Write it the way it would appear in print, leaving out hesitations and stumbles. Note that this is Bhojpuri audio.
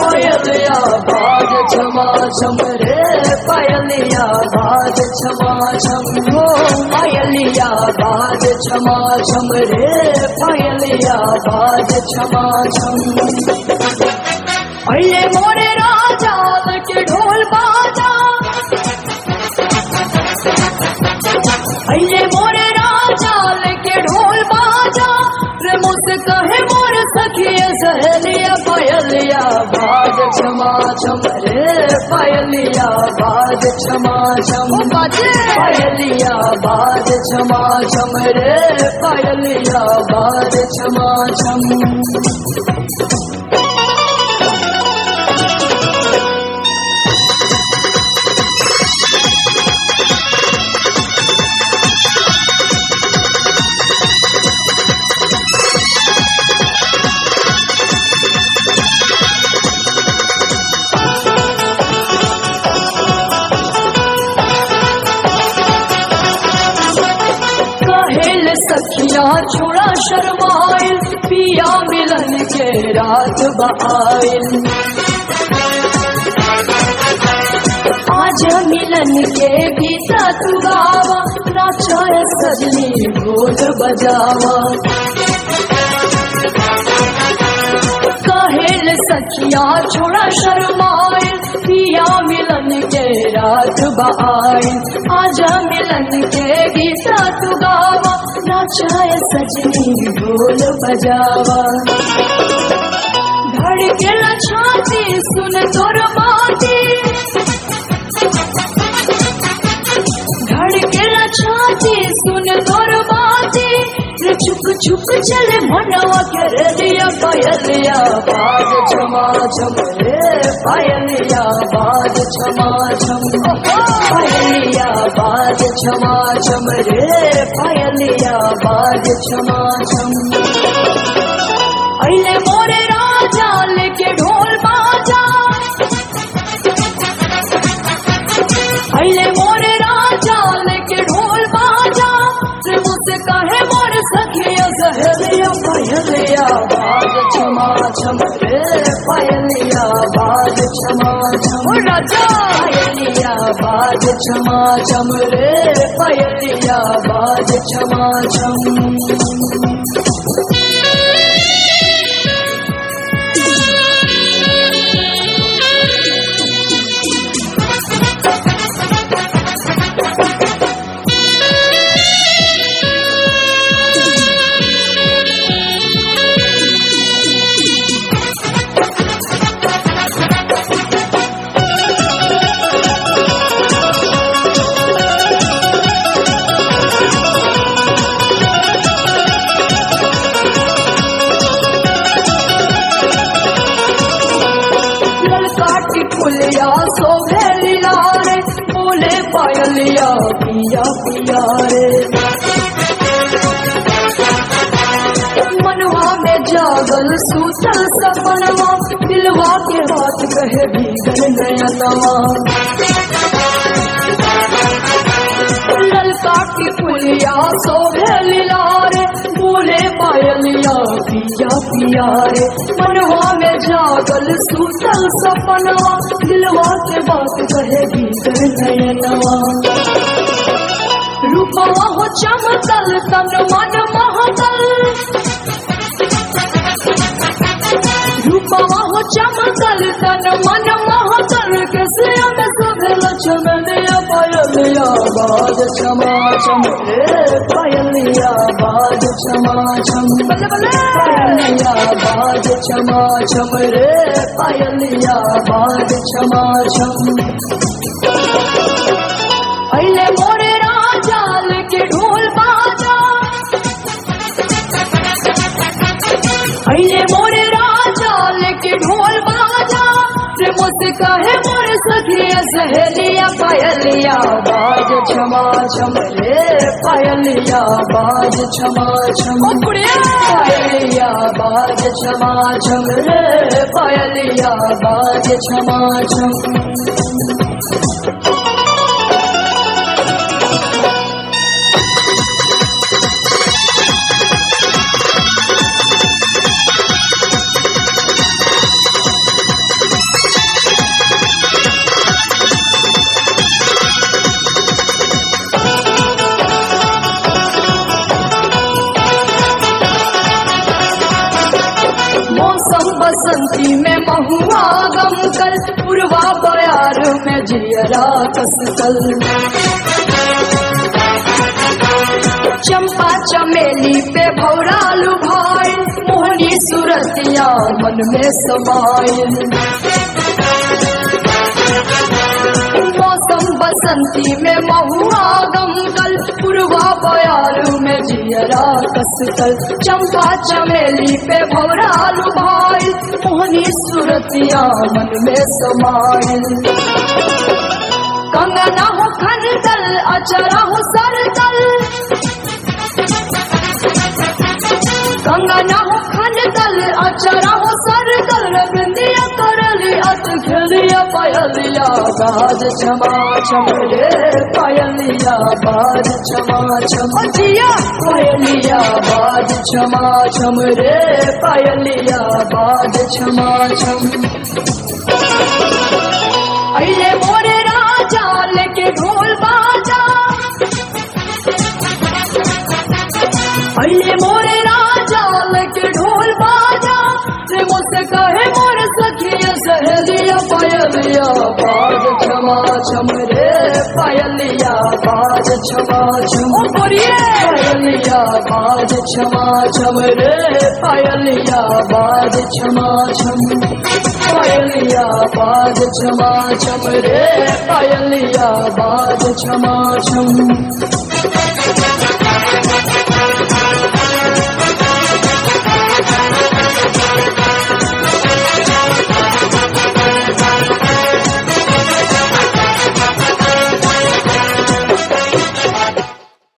पायलिया बाज छमा छम रे पायलिया बाज छमा छम हो पायलिया बाज छमा छम रे पायलिया बाज छमा छम अये मोरे राजा के ढोल बाजा अये मोरे राजा के ढोल बाजा रे मुझसे कहे मोर सखिया सहेलिया पायलिया बाज छमा छम रे पायलिया बाज छमा छम पायलिया बाज छमा छम रे पायलिया बाज छमा छम सखिया छोड़ा शर्माइल पिया मिलन के रात बआइल आज मिलन के गीता तू गावा नाचा सजनी ढोल बजावा कहेल सखिया छोड़ा शर्माइल पिया मिलन के रात बआइल आज मिलन के गीता तू गावा नाचाए सजनी ढोल बजावा धड़केला छाती सुन तोर बाती धड़केला छाती सुन तोर बाती छुक छुक चले मनवा कर दिया पायलिया बाज छमा छम रे पायलिया बाज छमा छम पायलिया बाज छमा छम रे पायलिया बाज छमा छम अइले मोरे राजा लेके ढोल बाजा अइले मोरे राजा लेके ढोल बाजा रे मुझसे कहे मोर सखिया सहेलिया पायलिया बाज छमा छम रे पायलिया बाज छमा छम राजा पायलिया बाज छमा छम रे पायलिया बाज छमा छम फुलिया सोभेलिया रे बोले पायलिया पिया पिया रे मनवा में जागल सूतल सपनवा दिलवा के बात कहे भीगल नयनवा ललका की फुलिया सोभेलिया रे बोले पायलिया पिया पिया रे मनवा में जागल सूतल सपनवा दिलवा के बात कहे भीतर नयनवा रूपवा हो चमकल तन मन महकल रूपवा हो चमकल तन मन महकल कैसे में सब लक्ष्मणिया पायलिया बाज छमा छम रे पायलिया बाज छमा छम पायलिया बाज छमा छम रे पायलिया बाज छमा छम अइले मोरे राजा लेके ढोल बाजा अइले मोरे राजा लेके ढोल बाजा रे मुझसे कहे मोर सखिया सहेलिया पायलिया बाज छमा छम रे पायलिया बाज छमा छम पायलिया बाज छमा छम रे पायलिया बाज छमा छम बसंती में महुआ गम कल, पूर्वा बयार में जियरा कसकल। चंपा चमेली पे भौरालू भाई, मोहनी सूरतिया मन में समाइल। मौसम बसंती में महुआ गम कल, पूर्वा बयार में जियरा कसकल। चंपा चमेली पे भौरालू भाई, मोहनी सूरतिया मन में समाइल। कंगना हो खनदल, अचरा हो सरदल, कंगना हो खनदल, अचरा हो सरदल। बिंदिया करली अत खेलिया पायलिया, बाज छमा छम रे पायलिया, बाज छमा छम। जिया पायलिया बाज छमा छम रे पायलिया, बाज छमा छम। अइले मोरे राजा लेके ढोल बाजा, अइले मोरे राजा लेके ढोल बाजा। रे मुझसे कहे मोर सखिया सहेलिया, पायलिया बाज छमा छम रे पायलिया, बाज छमा छम। पायलिया बाज छमा छम रे पायलिया, बाज छमा छम। पायलिया बाज छमा छम रे पायलिया, बाज छमा छम।